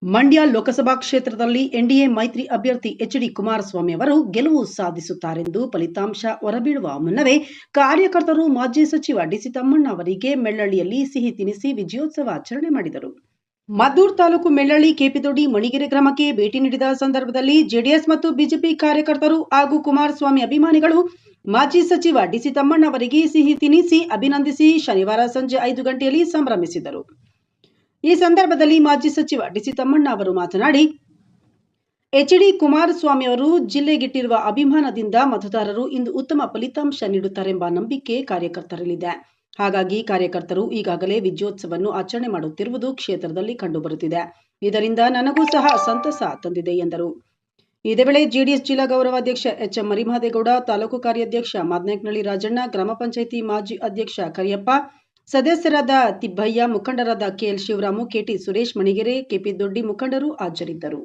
ಮಂಡ್ಯ ಲೋಕಸಭಾ ಕ್ಷೇತ್ರದಲ್ಲಿ ಎನ್ಡಿಎ ಮೈತ್ರಿ ಅಭ್ಯರ್ಥಿ ಎಚ್.ಡಿ. ಕುಮಾರಸ್ವಾಮಿ ಅವರು ಗೆಲುವು ಸಾಧಿಸುತ್ತಾರೆಂದು ಫಲಿತಾಂಶ ಹೊರಬೀಳುವ ಮುನ್ನವೇ ಕಾರ್ಯಕರ್ತರು ಮಾಜಿ ಸಚಿವ ಡಿಸಿ ತಮ್ಮಣ್ಣ ಅವರಿಗೆ ಮೆಳ್ಳಳ್ಳಿಯಲ್ಲಿ ಸಿಹಿ ತಿನಿಸಿ ವಿಜಯೋತ್ಸವ ಆಚರಣೆ ಮಾಡಿದರು. ಮದ್ದೂರು ತಾಲೂಕು ಮೆಳ್ಳಳ್ಳಿ, ಕೆಪಿದೊಡ್ಡಿ, ಮಣಿಗೆರೆ ಗ್ರಾಮಕ್ಕೆ ಭೇಟಿ ನೀಡಿದ ಸಂದರ್ಭದಲ್ಲಿ ಜೆಡಿಎಸ್ ಮತ್ತು ಬಿಜೆಪಿ ಕಾರ್ಯಕರ್ತರು ಹಾಗೂ ಕುಮಾರಸ್ವಾಮಿ ಅಭಿಮಾನಿಗಳು ಮಾಜಿ ಸಚಿವ ಡಿಸಿ ತಮ್ಮಣ್ಣ ಅವರಿಗೆ ಸಿಹಿ ತಿನಿಸಿ ಅಭಿನಂದಿಸಿ ಶನಿವಾರ ಸಂಜೆ 5 ಗಂಟೆಯಲ್ಲಿ ಸಂಭ್ರಮಿಸಿದರು. ಈ ಸಂದರ್ಭದಲ್ಲಿ ಮಾಜಿ ಸಚಿವ ಡಿಸಿ ತಮ್ಮಣ್ಣ ಅವರು ಮಾತನಾಡಿ, ಎಚ್.ಡಿ. ಕುಮಾರಸ್ವಾಮಿ ಅವರು ಜಿಲ್ಲೆಗಿಟ್ಟಿರುವ ಅಭಿಮಾನದಿಂದ ಮತದಾರರು ಇಂದು ಉತ್ತಮ ಫಲಿತಾಂಶ ನೀಡುತ್ತಾರೆಂಬ ನಂಬಿಕೆ ಕಾರ್ಯಕರ್ತರಲ್ಲಿದೆ. ಹಾಗಾಗಿ ಕಾರ್ಯಕರ್ತರು ಈಗಾಗಲೇ ವಿಜಯೋತ್ಸವವನ್ನು ಆಚರಣೆ ಮಾಡುತ್ತಿರುವುದು ಕ್ಷೇತ್ರದಲ್ಲಿ ಕಂಡುಬರುತ್ತಿದೆ. ಇದರಿಂದ ನನಗೂ ಸಹ ಸಂತಸ ತಂದಿದೆ ಎಂದರು. ಇದೇ ವೇಳೆ ಜೆಡಿಎಸ್ ಜಿಲ್ಲಾ ಗೌರವಾಧ್ಯಕ್ಷ ಎಚ್.ಎಂ. ಮರಿಮಹದೇಗೌಡ, ತಾಲೂಕು ಕಾರ್ಯಾಧ್ಯಕ್ಷ ಮಾದನಾಯಕನಹಳ್ಳಿ ರಾಜಣ್ಣ, ಗ್ರಾಮ ಪಂಚಾಯಿತಿ ಮಾಜಿ ಅಧ್ಯಕ್ಷ ಕರಿಯಪ್ಪ, ಸದಸ್ಯರಾದ ತಿಬ್ಬಯ್ಯ, ಮುಖಂಡರಾದ ಕೆಎಲ್ ಶಿವರಾಮು, ಕೆಟಿ ಸುರೇಶ್, ಮಣಿಗೆರೆ, ಕೆಪಿದೊಡ್ಡಿ ಮುಖಂಡರು ಹಾಜರಿದ್ದರು.